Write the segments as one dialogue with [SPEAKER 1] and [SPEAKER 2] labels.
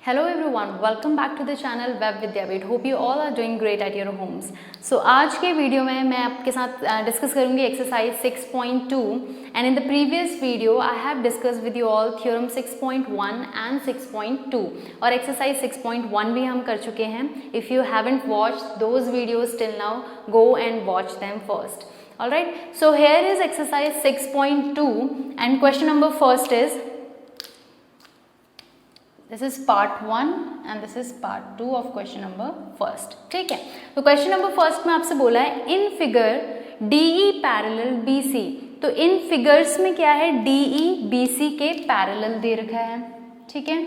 [SPEAKER 1] Hello everyone, welcome back to the channel Web Vidyapit. Hope you all are doing great at your homes. So आज के video में मैं आपके साथ discuss करूंगी exercise 6.2 and in the previous video I have discussed with you all theorem 6.1 and 6.2 और exercise 6.1 भी हम कर चुके हैं. If you haven't watched those videos till now, go and watch them first. Alright, so here is exercise 6.2 and question number first is this is part 1 and this is part 2 of question number first. ठीक है, तो question number first में आपसे बोला है in figure DE parallel BC. तो in figures में क्या है, DE BC के parallel दे रखा है. ठीक है,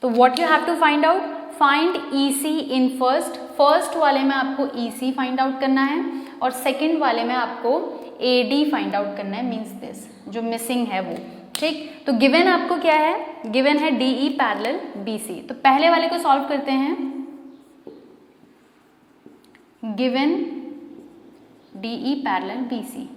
[SPEAKER 1] तो what you have to find out, find EC in first वाले में आपको EC find out करना है और second वाले में आपको AD find out करना है, means this जो missing है वो. ठीक, तो गिवन आपको क्या है, गिवन है DE पैरेलल BC. तो पहले वाले को सॉल्व करते हैं. Given DE parallel BC.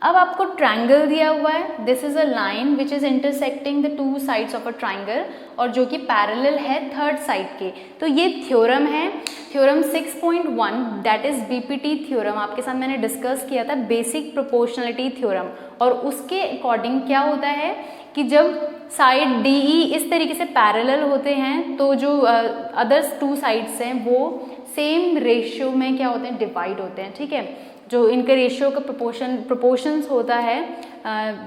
[SPEAKER 1] अब आपको ट्रायंगल दिया हुआ है. This is a line which is intersecting the two sides of a triangle और जो कि पैरेलल है थर्ड साइड के. तो ये थ्योरम है, theorem 6.1 that is BPT theorem. आपके साथ मैंने डिस्कस किया था बेसिक प्रोपोर्शनलिटी थ्योरम और उसके अकॉर्डिंग क्या होता है कि जब साइड DE इस तरीके से पैरेलल होते हैं तो जो अदर्स टू साइड्स हैं वो सेम रेशियो में क्या होते हैं, डिवाइड होते हैं. ठीक है, जो इनके रेशियो का प्रोपोर्शंस होता है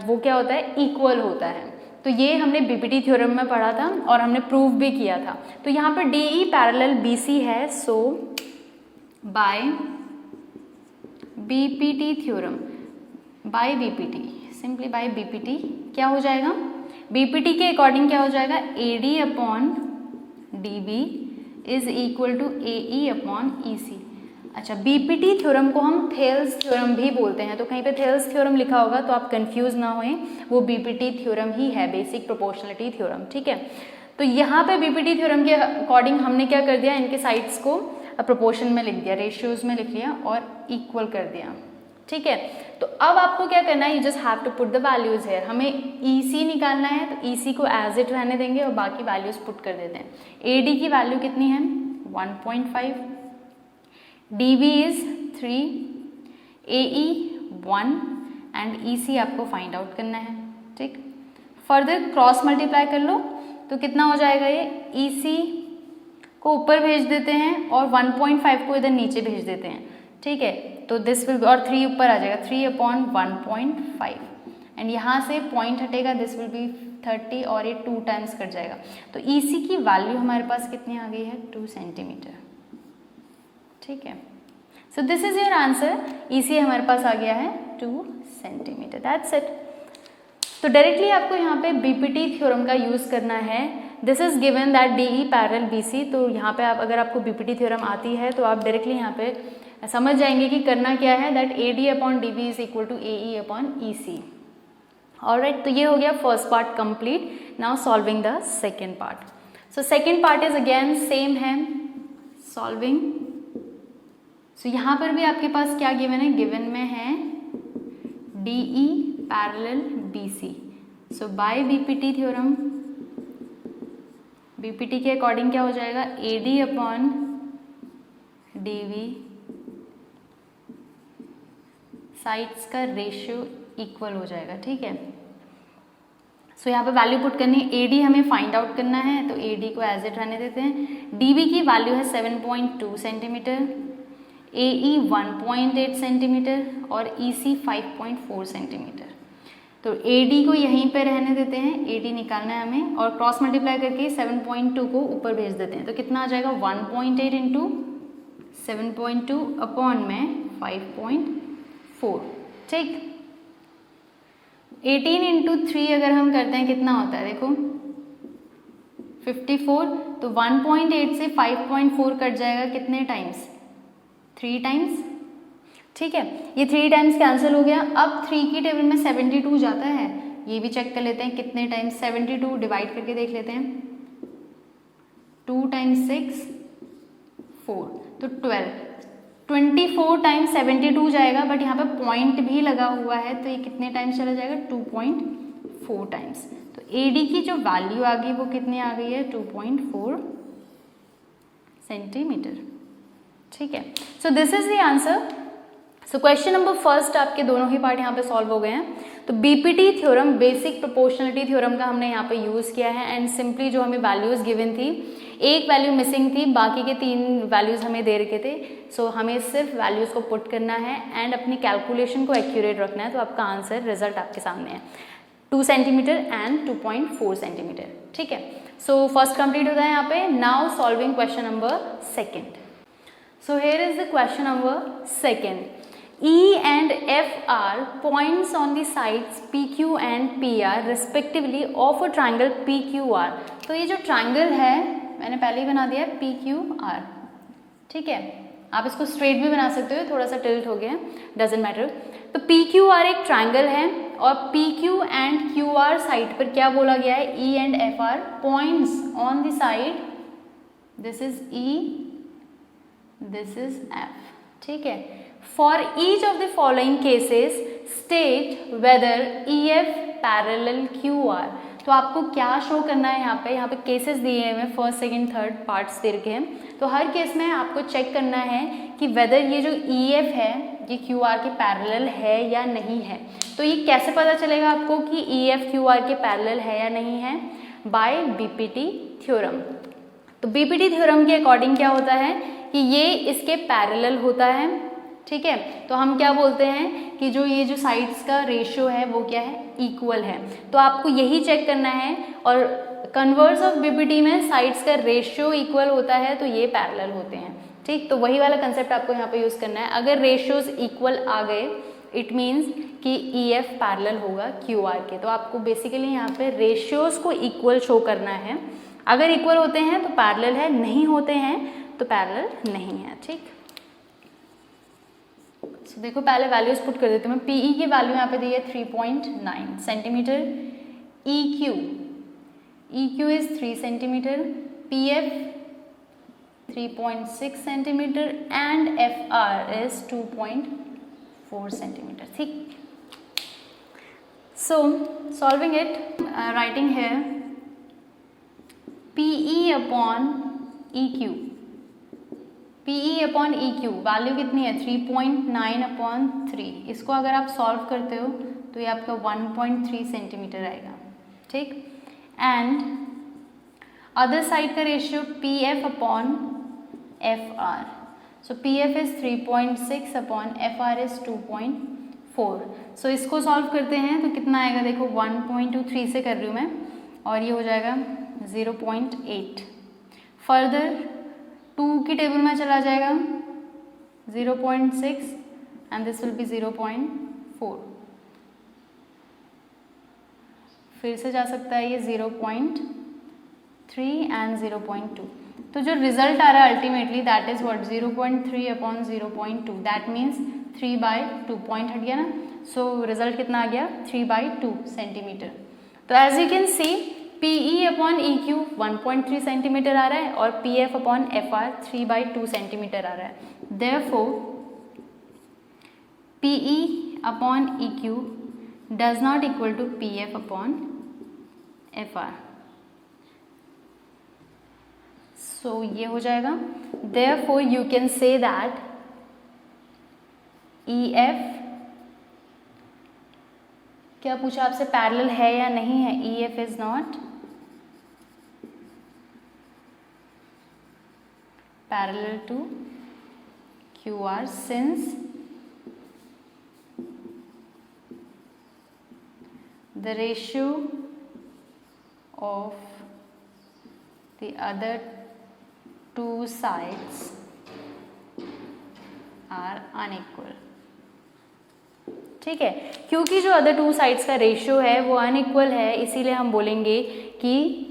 [SPEAKER 1] वो क्या होता है, इक्वल होता है. तो ये हमने BPT थ्योरम में पढ़ा था और हमने प्रूव भी किया था. तो यहाँ पर DE पैरेलल BC है. So by BPT theorem, by BPT, simply by BPT क्या हो जाएगा, BPT के अकॉर्डिंग क्या हो जाएगा, AD upon DB is equal to AE upon EC. अच्छा, BPT थ्योरम को हम थेल्स थ्योरम भी बोलते हैं. तो कहीं पे थेल्स थ्योरम लिखा होगा तो आप कंफ्यूज ना होएं, वो BPT थ्योरम ही है, बेसिक प्रोपोर्शनलिटी थ्योरम. ठीक है, तो यहाँ पे BPT थ्योरम के अकॉर्डिंग हमने क्या कर दिया, इनके साइड्स को प्रोपोर्शन में लिख दिया, रेशियोज में लिख लिया और इक्वल कर दिया. ठीक है, तो अब आपको क्या करना है, you just have to put the values here. हमें EC निकालना है तो EC को एज इट रहने देंगे और बाकी वैल्यूज पुट कर देते हैं. AD की वैल्यू कितनी है, 1.5, DB is 3, AE 1 and EC आपको फाइंड आउट करना है. ठीक, फर्दर क्रॉस मल्टीप्लाई कर लो तो कितना हो जाएगा, ये EC को ऊपर भेज देते हैं और 1.5 को इधर नीचे भेज देते हैं. ठीक है, तो दिस विल और 3 ऊपर आ जाएगा, 3 अपॉन 1.5 एंड यहाँ से पॉइंट हटेगा, दिस विल बी 30 और ये 2 टाइम्स कट जाएगा. तो EC की वैल्यू हमारे पास कितनी आ गई है, 2 सेंटीमीटर. ठीक है, सो this is your answer. EC हमारे पास आ गया है 2 सेंटीमीटर. That's it. तो डायरेक्टली आपको यहाँ पे BPT थ्योरम का यूज करना है. This is given that DE parallel BC. तो यहाँ पे आप अगर आपको BPT थ्योरम आती है तो आप डायरेक्टली यहाँ पे समझ जाएंगे कि करना क्या है, that AD upon DB is equal to AE upon EC. Alright, तो ये हो गया first part complete. Now solving the second part. So second part is again same है, सॉल्विंग. सो यहाँ पर भी आपके पास क्या गिवन है, गिवन में है DE parallel BC. So by BPT theorem, BPT के अकॉर्डिंग क्या हो जाएगा, AD अपॉन DB, साइड्स का रेशियो इक्वल हो जाएगा. ठीक है, सो यहाँ पे वैल्यू पुट करनी है. AD हमें फाइंड आउट करना है तो AD को एज इट रहने देते हैं. DB की वैल्यू है 7.2 सेंटीमीटर, AE 1.8 सेंटीमीटर और EC 5.4 सेंटीमीटर. तो AD को यहीं पे रहने देते हैं, AD निकालना है हमें और क्रॉस मल्टीप्लाई करके 7.2 को ऊपर भेज देते हैं. तो कितना आ जाएगा, 1.8 इंटू 7.2 अपॉन में 5.4. ठीक, 18 इंटू 3 अगर हम करते हैं कितना होता है, देखो 54. तो 1.8 से 5.4 कट जाएगा कितने टाइम्स, 3 टाइम्स. ठीक है, ये 3 टाइम्स कैंसिल हो गया. अब 3 की टेबल में 72 जाता है, ये भी चेक कर लेते हैं कितने टाइम्स, 72 डिवाइड करके देख लेते हैं. 2 टाइम्स 6 4 तो 12, 24 टाइम्स 72 जाएगा. बट यहाँ पे पॉइंट भी लगा हुआ है तो ये कितने टाइम्स चला जाएगा, 2.4 टाइम्स. तो AD की जो वैल्यू आ गई वो कितनी आ गई है, 2.4 सेंटीमीटर। ठीक है, सो this is the answer. So question number first आपके दोनों ही पार्ट यहाँ पे सॉल्व हो गए हैं। तो BPT theorem, basic proportionality theorem का हमने यहाँ पे यूज़ किया है एंड सिंपली जो हमें वैल्यूज़ गिवन थी, एक वैल्यू मिसिंग थी, बाकी के 3 वैल्यूज़ हमें दे रखे थे। सो हमें सिर्फ वैल्यूज़ को पुट करना है एंड अपनी कैलकुलेशन को एक्यूरेट रखना है, तो आपका आंसर रिजल्ट आपके सामने है 2 सेंटीमीटर एंड 2.4 सेंटीमीटर। ठीक है, सो फर्स्ट कंप्लीट होता है यहाँ पे। Now solving question number second. So here is the question number second. E and F are points on the sides PQ and PR respectively of a triangle PQR. तो ये जो triangle है मैंने पहले ही बना दिया है PQR। ठीक है, आप इसको स्ट्रेट भी बना सकते हो, थोड़ा सा टिल्ट हो गया, डजेंट मैटर। तो PQR एक ट्रायंगल है और PQ एंड QR साइड पर क्या बोला गया है, E and F are points on the side, this is E, this is F। ठीक है, for each of the following cases state whether EF parallel QR। तो आपको क्या शो करना है यहाँ पे केसेस दिए हैं, फर्स्ट सेकंड थर्ड पार्ट्स दे रखे हैं। तो हर केस में आपको चेक करना है कि वेदर ये जो EF है ये QR के पैरेलल है या नहीं है। तो ये कैसे पता चलेगा आपको कि EF QR के पैरेलल है या नहीं है, बाय बीपीटी थ्योरम। तो बीपीटी थ्योरम के अकॉर्डिंग क्या होता है कि ये इसके पैरेलल होता है। ठीक है, तो हम क्या बोलते हैं कि जो ये जो साइड्स का रेशियो है वो क्या है, इक्वल है। तो आपको यही चेक करना है, और कन्वर्स ऑफ बीपीटी में साइड्स का रेशियो इक्वल होता है तो ये पैरेलल होते हैं। ठीक, तो वही वाला कंसेप्ट आपको यहाँ पे यूज़ करना है। अगर रेशियोज इक्वल आ गए इट मीन्स कि EF पैरेलल होगा QR के। तो आपको बेसिकली यहाँ पे रेशियोज को इक्वल शो करना है। अगर इक्वल होते हैं तो पैरेलल है, नहीं होते हैं तो पैरेलल नहीं है। ठीक, so, देखो पहले वैल्यूज पुट कर देती हूँ मैं। PE की वैल्यू यहाँ पे दी है 3.9 centimetre, EQ is 3 centimetre, PF 3.6 centimetre and FR is 2.4 centimetre. ठीक, सो सॉल्विंग इट, राइटिंग है PE upon EQ, PE upon EQ value कितनी है 3.9 अपॉन 3। इसको अगर आप सॉल्व करते हो तो ये आपका 1.3 सेंटीमीटर आएगा। ठीक, एंड अदर साइड का ratio PF upon FR, so PF is 3.6 upon FR is 2.4। सो इसको सॉल्व करते हैं तो कितना आएगा, देखो 1.23 से कर रही हूँ मैं, और ये हो जाएगा 0.8। फर्दर 2 की टेबल में चला जाएगा 0.6 एंड दिस विल बी 0.4। फिर से जा सकता है ये 0.3 एंड 0.2। तो जो रिजल्ट आ रहा है ultimately that is what, 0.3 upon 0.2, that means 3/2 point हट गया ना। सो रिजल्ट कितना आ गया 3/2 सेंटीमीटर। तो as you can see PE upon EQ 1.3 centimetre आ रहा है और PF अपॉन FR 3/2 सेंटीमीटर आ रहा है। Therefore, PE upon EQ does not equal to PF upon FR। So ये हो जाएगा। Therefore, you can say that EF क्या पूछा आपसे, पैरेलल है या नहीं है, EF is not parallel to QR since the ratio of the other two sides are unequal। ठीक है, क्योंकि जो अदर 2 साइड्स का रेशियो है वो अनइक्वल है, इसीलिए हम बोलेंगे कि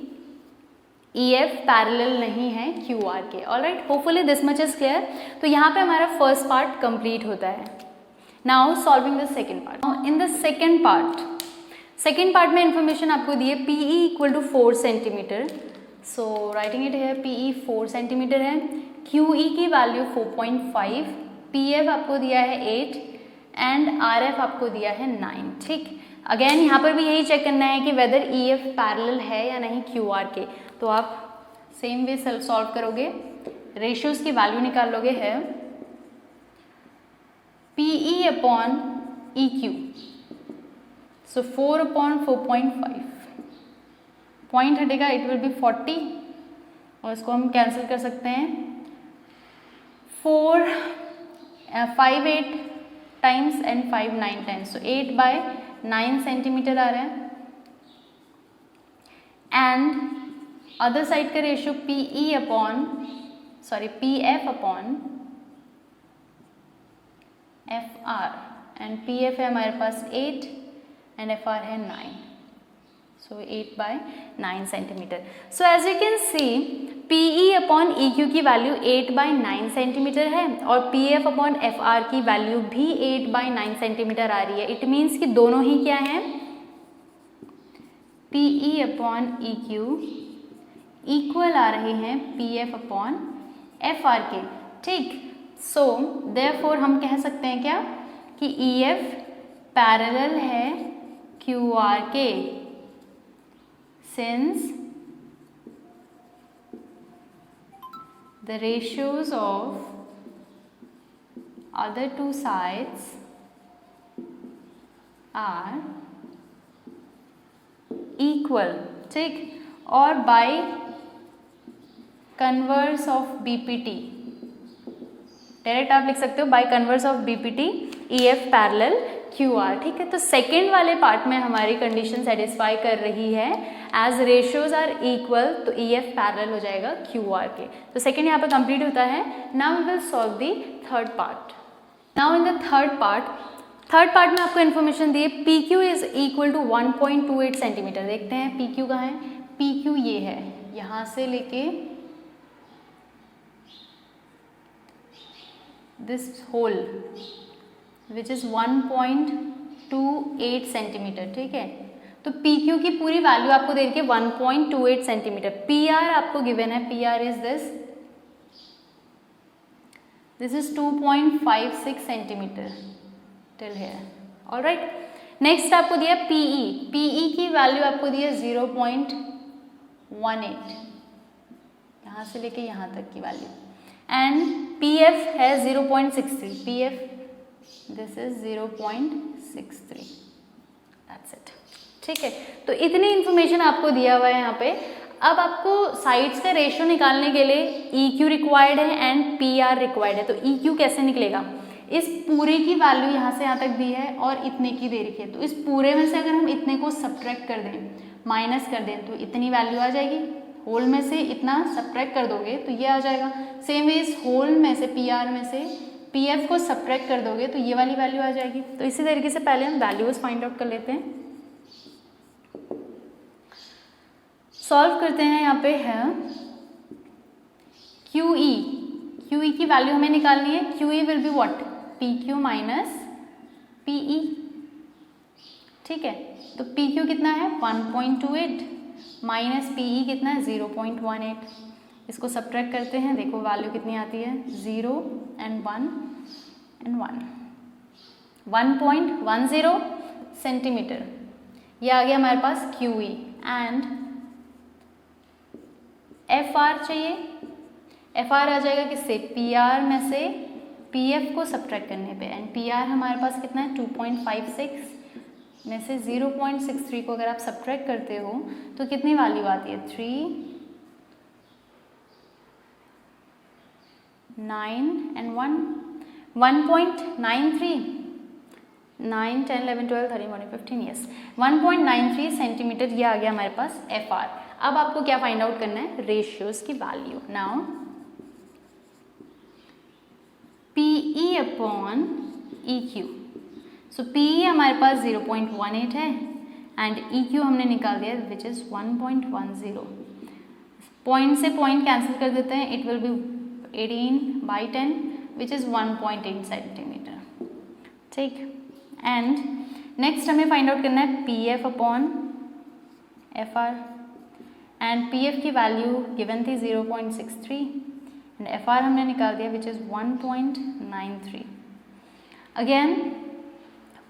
[SPEAKER 1] EF पैरेलल नहीं है QR के। Alright, hopefully this much is clear. तो यहाँ पे हमारा फर्स्ट पार्ट कंप्लीट होता है। Now solving the second part. In the second part में इंफॉर्मेशन आपको दी है PE equal to 4 centimetre. So writing it है, PE 4 सेंटीमीटर है, QE की वैल्यू 4.5, PF आपको दिया है 8 एंड RF आपको दिया है 9। ठीक, अगेन यहाँ पर भी यही चेक करना है कि वेदर EF पैरेलल है या नहीं QR के। तो आप सेम वे सॉल्व करोगे, रेशियोज की वैल्यू निकाल लोगे है PE अपॉन EQ, सो 4 अपॉन 4.5, पॉइंट हटेगा, इट विल बी 40 और इसको हम कैंसिल कर सकते हैं 5 8 times and 5 9 times, so 8/9 centimetre आ रहा है। एंड अदर साइड का ratio PF upon FR, and PF है हमारे पास 8 एंड FR है 9, so 8/9 centimetre. So as you can see PE upon EQ की वैल्यू 8/9 सेंटीमीटर है और PF अपॉन FR की वैल्यू भी 8/9 सेंटीमीटर आ रही है। इट मीन्स कि दोनों ही क्या हैं, PE अपॉन EQ इक्वल आ रहे हैं PF अपॉन FR के, ठीक। सो देयरफॉर हम कह सकते हैं क्या कि EF पैरेलल है QR के, since the ratios of other two sides are equal, ठीक। और by converse of BPT, direct आप लिख सकते हो by converse of BPT EF parallel QR, ठीक है। तो सेकेंड वाले पार्ट में हमारी कंडीशन सेटिस्फाई कर रही है, एज रेशियोज आर इक्वल तो EF पैरेलल हो जाएगा QR के। तो सेकेंड यहाँ पर कंप्लीट होता है। Now we will solve the third part. Now in the third part में आपको इन्फॉर्मेशन दी है PQ is equal to 1.28 centimetre. देखते हैं PQ कहाँ है, PQ ये है, यहाँ से लेके this whole which is 1.28 centimetre, ठीक है। तो PQ की पूरी वैल्यू आपको दे रखी है 1.28 सेंटीमीटर। PR आपको गिवन है, PR is this is 2.56 centimetre till here, alright. Next आपको दिया PE की वैल्यू आपको दी है 0.18, यहाँ से लेके यहाँ तक की वैल्यू, एंड PF है 0.63, PF this is 0.63, that's it, ठीक है। तो इतनी इंफॉर्मेशन आपको दिया हुआ है यहाँ पे। अब आपको साइड्स का रेशियो निकालने के लिए EQ रिक्वायर्ड है एंड PR रिक्वायर्ड है। तो EQ कैसे निकलेगा, इस पूरे की वैल्यू यहाँ से यहाँ तक दी है और इतने की दे रखी है, तो इस पूरे में से अगर हम इतने को सब्ट्रैक्ट कर दें, माइनस कर दें, तो इतनी वैल्यू आ जाएगी। होल में से इतना सब्ट्रैक्ट कर दोगे तो ये आ जाएगा। सेम वे इस होल में से PR में से PF को सब्ट्रैक्ट कर दोगे तो ये वाली वैल्यू आ जाएगी। तो इसी तरीके से पहले हम वैल्यूज फाइंड आउट कर लेते हैं, सॉल्व करते हैं। यहाँ पे है QE की वैल्यू हमें निकालनी है। QE will be what, PQ minus PE, ठीक है। तो PQ कितना है 1.28 माइनस PE कितना है 0.18, इसको सब्ट्रैक्ट करते हैं, देखो वैल्यू कितनी आती है 0 एंड 1 एंड 1.10 सेंटीमीटर। ये आ गया हमारे पास QE एंड FR चाहिए। FR आ जाएगा किससे, PR में से PF को सब्ट्रैक्ट करने पे, एंड PR हमारे पास कितना है 2.56 में से 0.63 को अगर आप सब्ट्रैक्ट करते हो तो कितनी वैल्यू आती है 3, 9 एंड 1, 1.93, 9, 10, 11, 12, 13, 14, 15, यस 1.93 सेंटीमीटर। ये आ गया हमारे पास FR। अब आपको क्या फाइंड आउट करना है, रेशियोज की value. Now PE upon EQ, सो PE हमारे पास 0.18 है एंड EQ हमने निकाल दिया विच इज 1.10। पॉइंट से पॉइंट कैंसिल कर देते हैं, it will be 18/10 which is 1.8 centimetre, ठीक। एंड नेक्स्ट हमें फाइंड आउट करना है PF upon FR, and PF की वैल्यू गिवन थी 0.63 एंड FR हमने निकाल दिया विच इज 1.93। अगेन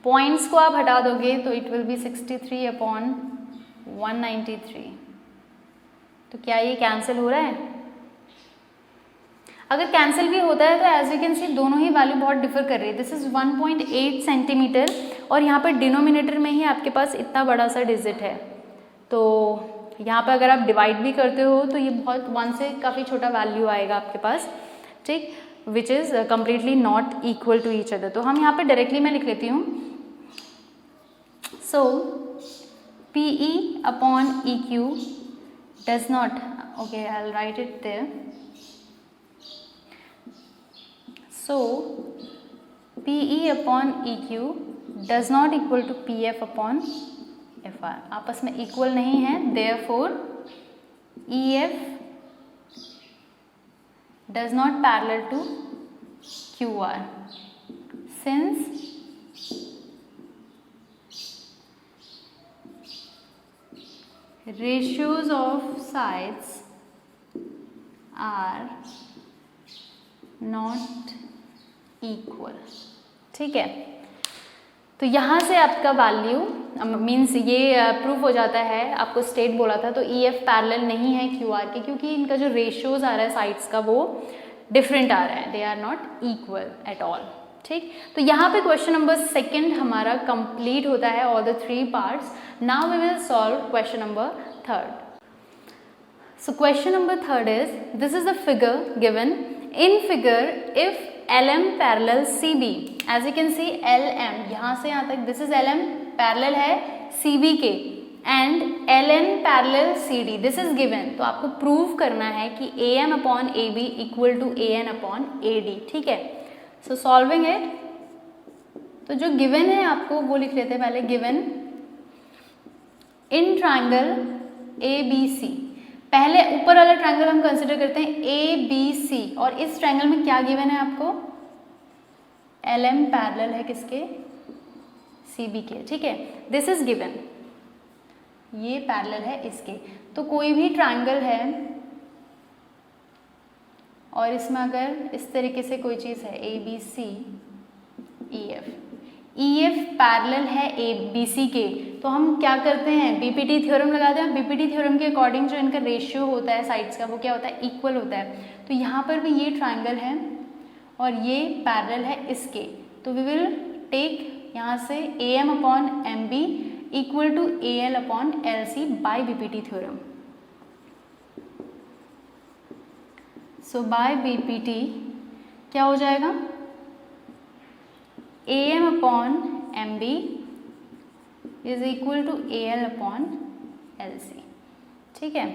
[SPEAKER 1] पॉइंट्स को आप हटा दोगे तो इट विल बी 63/193। तो क्या ये कैंसिल हो रहा है? अगर कैंसिल भी होता है तो एज यू कैन सी दोनों ही वैल्यू बहुत डिफर कर रही है। दिस इज 1.8 सेंटीमीटर और यहाँ पर डिनोमिनेटर में ही आपके पास इतना बड़ा सा डिजिट है, तो यहाँ पर अगर आप डिवाइड भी करते हो तो ये बहुत 1 से काफ़ी छोटा वैल्यू आएगा आपके पास, ठीक, which is completely not equal to each other. तो हम यहाँ पे डायरेक्टली मैं लिख लेती हूँ। सो PE/EQ does not, okay, I'll write it there. So PE/EQ does not equal to PF/FR, आपस में इक्वल नहीं है, therefore EF does not parallel to QR since ratios of sides are not equal, ठीक है। तो यहाँ से आपका वैल्यू मीन्स ये प्रूफ हो जाता है, आपको स्टेट बोला था तो EF पैरेलल नहीं है QR के, क्योंकि इनका जो रेशियोज आ रहा है साइड्स का वो डिफरेंट आ रहा है, they are not equal at all, ठीक। तो यहाँ पे क्वेश्चन नंबर 2 हमारा कंप्लीट होता है, all the 3 parts. Now we will solve question number 3। So question number 3 is, this is the figure given. In figure, if LM parallel CB, as you can see LM यहाँ से यहाँ तक, this is LM parallel है CB के, and LN parallel CD, this is given। तो आपको prove करना है कि AM/AB equal to AN/AD, ठीक है। So solving it, तो जो given है आपको वो लिख लेते हैं पहले। given in triangle ABC, पहले ऊपर वाला ट्रायंगल हम कंसिडर करते हैं ABC, और इस ट्रायंगल में क्या गिवन है आपको? LM पैरेलल है किसके? CB के, ठीक है। दिस इज गिवन, ये पैरेलल है इसके। तो कोई भी ट्रायंगल है और इसमें अगर इस तरीके से कोई चीज़ है ABC EF पैरेलल है ABC के, तो हम क्या करते हैं? BPT थ्योरम लगाते हैं। BPT थ्योरम के अकॉर्डिंग जो इनका रेशियो होता है साइड्स का वो क्या होता है? इक्वल होता है। तो यहाँ पर भी ये ट्रायंगल है और ये पैरेलल है इसके, तो वी विल टेक यहाँ से AM/MB equal to AL/LC by BPT theorem. So by BPT क्या हो जाएगा? AM/MB is equal to AL/LC, ठीक है।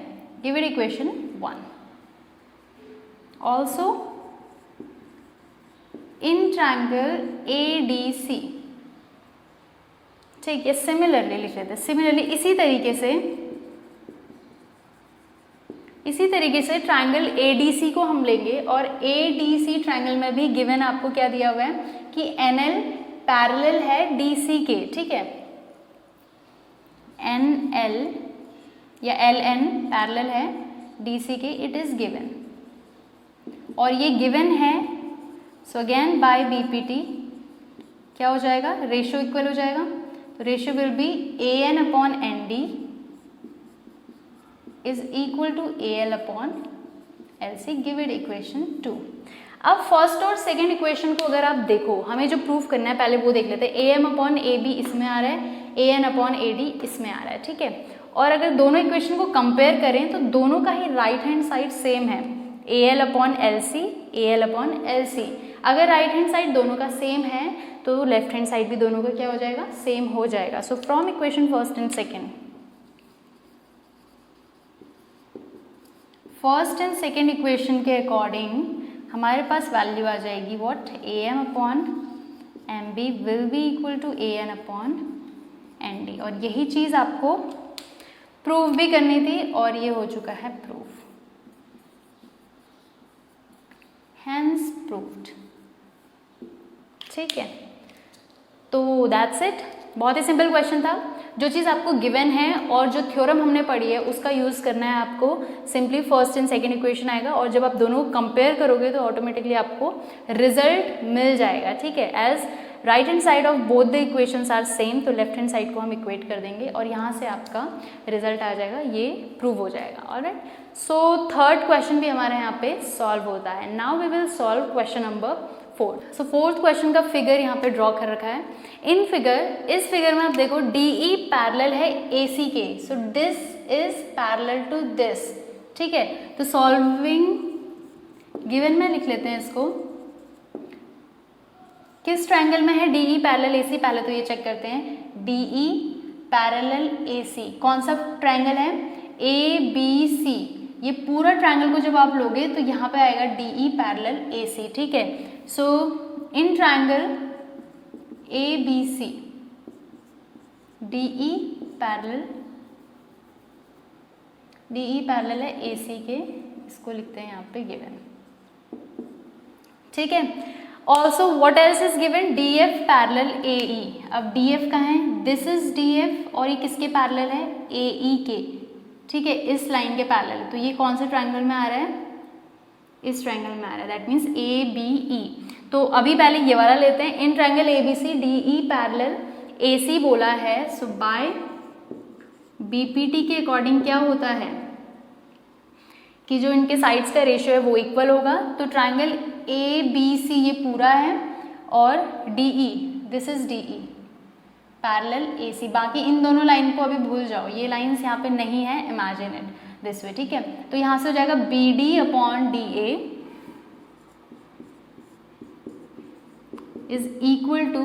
[SPEAKER 1] Give it equation 1। Also in triangle ADC, ठीक है, सिमिलरली लिख लेते हैं। सिमिलरली इसी तरीके से ट्रायंगल ADC को हम लेंगे, और ADC ट्रायंगल में भी गिवन आपको क्या दिया हुआ है कि NL पैरेलल है DC के, ठीक है। NL या LN पैरेलल है DC के, इट इज गिवन, और ये गिवन है। सो अगेन बाय BPT क्या हो जाएगा? रेशियो इक्वल हो जाएगा, तो ratio will be AN/ND is equal to AL/LC। Give it equation 2। अब फर्स्ट और सेकंड इक्वेशन को अगर आप देखो, हमें जो प्रूफ करना है पहले वो देख लेते हैं। AM/AB इसमें आ रहा है, AN/AD इसमें आ रहा है, ठीक है। और अगर दोनों इक्वेशन को कंपेयर करें तो दोनों का ही राइट हैंड साइड सेम है, AL/LC AL/LC। अगर राइट हैंड साइड दोनों का सेम है तो लेफ्ट हैंड साइड भी दोनों का क्या हो जाएगा? सेम हो जाएगा। So from equation first and second equation के अकॉर्डिंग हमारे पास वैल्यू आ जाएगी what? AM/MB will be equal to AN/ND, और यही चीज़ आपको प्रूव भी करनी थी और ये हो चुका है प्रूफ, हैंस प्रूव्ड, ठीक है। तो दैट्स इट, बहुत ही सिंपल क्वेश्चन था। जो चीज़ आपको गिवन है और जो थ्योरम हमने पढ़ी है उसका यूज़ करना है आपको। Simply first and second equation आएगा, और जब आप दोनों कंपेयर करोगे तो ऑटोमेटिकली आपको रिजल्ट मिल जाएगा, ठीक है। As right hand side of both the equations are same, तो लेफ्ट हैंड साइड को हम इक्वेट कर देंगे और यहाँ से आपका रिजल्ट आ जाएगा, ये प्रूव हो जाएगा। ऑलराइट, सो थर्ड क्वेश्चन भी हमारे यहाँ पे सॉल्व होता है। Now we will solve question number 4। So fourth question का फिगर यहाँ पे ड्रॉ कर रखा है। इन फिगर, इस फिगर में आप देखो DE पैरेलल है AC के, so this is parallel to this, ठीक है। तो सॉल्विंग गिवन में लिख लेते हैं इसको, किस ट्रायंगल में है DE पैरेलल AC, पहले तो ये चेक करते हैं। DE पैरेलल AC कौन सा ट्रायंगल है, ABC। ये पूरा ट्रायंगल को जब आप लोगे तो यहाँ पे आएगा DE पैरेलल AC, ठीक है। So in triangle ABC DE parallel है AC के, इसको लिखते हैं यहाँ पे गिवन, ठीक है। Also what else is given, DF parallel AE। अब DF कहाँ है, दिस इज DF और ये किसके पैरेलल है, AE के, ठीक है, इस लाइन के पैरेलल। तो ये कौन से ट्रायंगल में आ रहा है, इस ट्रायंगल में आ रहा है, दैट मीन्स ABE। तो अभी पहले ये वाला लेते हैं। इन triangle ABC DE parallel AC बोला है, सो बाय BPT के अकॉर्डिंग क्या होता है कि जो इनके साइड्स का रेशियो है वो इक्वल होगा। तो ट्रायंगल ABC ये पूरा है और DE, this is DE parallel AC। बाकी इन दोनों लाइन को अभी भूल जाओ, ये लाइंस यहाँ पे नहीं है, इमेजिन इट दिस वे, ठीक है। तो यहाँ से हो जाएगा BD upon DA is equal to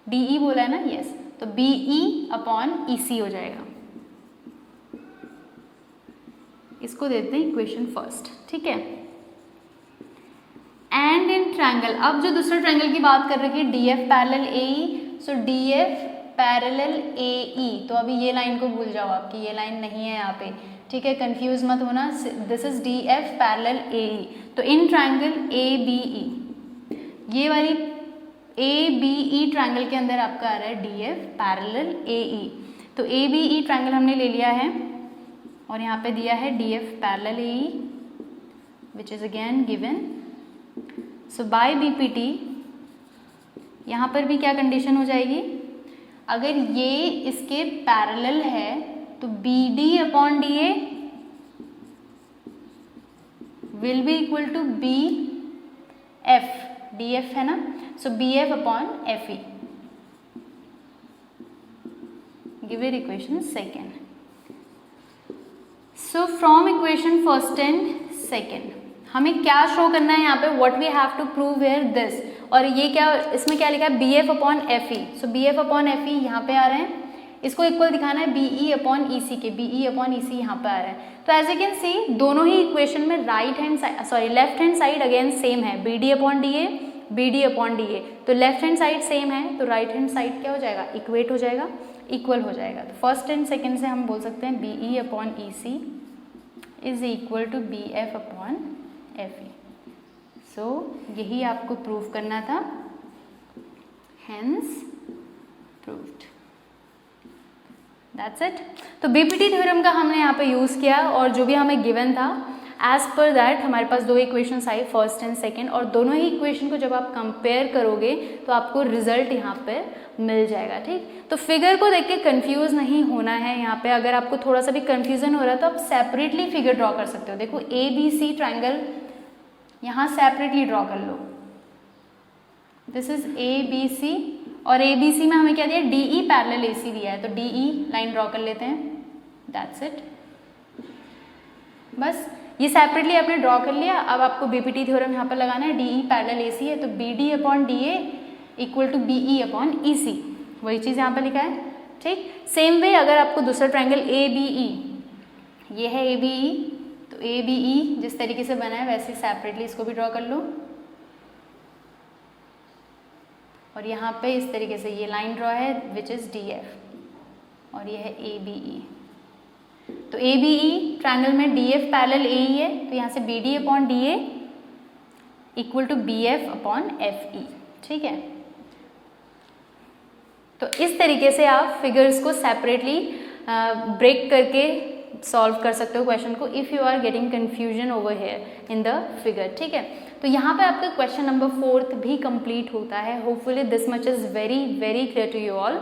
[SPEAKER 1] DE बोला है ना, यस, तो BE अपॉन EC हो जाएगा। इसको देते हैं इक्वेशन फर्स्ट, ठीक है। एंड इन ट्रायंगल, अब जो दूसरे ट्रायंगल की बात कर रही है DF पैरेलल AE, सो DF पैरेलल AE, तो अभी ये लाइन को भूल जाओ, आपकी ये लाइन नहीं है यहाँ पे, ठीक है, कंफ्यूज मत होना, this is DF parallel AE। तो इन ट्रायंगल ABE, ये वाली ABE ट्रायंगल के अंदर आपका आ रहा है DF पैरेलल AE। तो ABE ट्रायंगल हमने ले लिया है और यहाँ पे दिया है DF parallel AE which is again given. So by BPT यहाँ पर भी क्या कंडीशन हो जाएगी, अगर ये इसके पैरेलल है तो BD upon DA will be equal to BF, DF है ना, so BF upon FE। Give it equation second. So from equation first and second हमें क्या शो करना है यहाँ पे, what we have to prove here this, और ये क्या, इसमें क्या लिखा है BF upon FE। So BF upon FE यहाँ पे आ रहे हैं, इसको इक्वल दिखाना है BE अपॉन EC के, BE अपॉन EC यहाँ पे आ रहा है। तो एज यू कैन सी दोनों ही इक्वेशन में right hand side, sorry left hand side again same है, BD upon DA, BD upon DA। तो लेफ्ट हैंड साइड सेम है तो राइट हैंड साइड क्या हो जाएगा, इक्वेट हो जाएगा, इक्वल हो जाएगा। तो फर्स्ट एंड सेकेंड से हम बोल सकते हैं BE upon EC is equal to BF upon FE। So यही आपको प्रूव करना था, हेंस प्रूव्ड, दैट्स इट। तो BPT थ्योरम का हमने यहाँ पे यूज़ किया और जो भी हमें गिवन था एज पर दैट हमारे पास दो equations I, first and second, और दोनों ही इक्वेशन को जब आप कंपेयर करोगे तो आपको रिजल्ट यहाँ पे मिल जाएगा, ठीक। तो फिगर को देख के कंफ्यूज नहीं होना है। यहाँ पे अगर आपको थोड़ा सा भी कंफ्यूजन हो रहा है तो आप सेपरेटली फिगर ड्रॉ कर सकते हो। देखो ABC ट्रायंगल यहाँ सेपरेटली ड्रॉ कर लो, दिस इज ABC और ABC में हमें क्या दिया, DE पैरेलल AC दिया है, तो DE लाइन ड्रॉ कर लेते हैं, दैट्स इट। बस ये सेपरेटली आपने ड्रॉ कर लिया। अब आपको BPT थ्योरम यहाँ पर लगाना है, DE पैरेलल AC है तो BD upon DA equal to BE upon EC, वही चीज़ यहाँ पर लिखा है, ठीक। सेम वे अगर आपको दूसरा ट्रायंगल ABE, ये है ABE, तो ABE जिस तरीके से बना है वैसे सेपरेटली इसको भी ड्रॉ कर लो, और यहाँ पे इस तरीके से ये लाइन ड्रॉ है विच इज़ DF और ये है ABE। तो ABE ट्रायंगल में DF पैरेलल AE है तो यहाँ से BD upon DA equal to BF upon FE, ठीक है। तो इस तरीके से आप फिगर्स को सेपरेटली ब्रेक करके सॉल्व कर सकते हो क्वेश्चन को if you are getting confusion over here in the figure, ठीक है। तो यहाँ पे आपका क्वेश्चन नंबर 4 भी कंप्लीट होता है। Hopefully this much is very very clear to you all.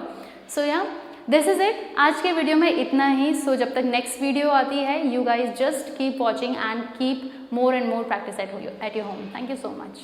[SPEAKER 1] So या दिस इज़ इट, आज के वीडियो में इतना ही। सो जब तक नेक्स्ट वीडियो आती है, you guys just keep watching and keep more and more practice at your home. Thank you so much.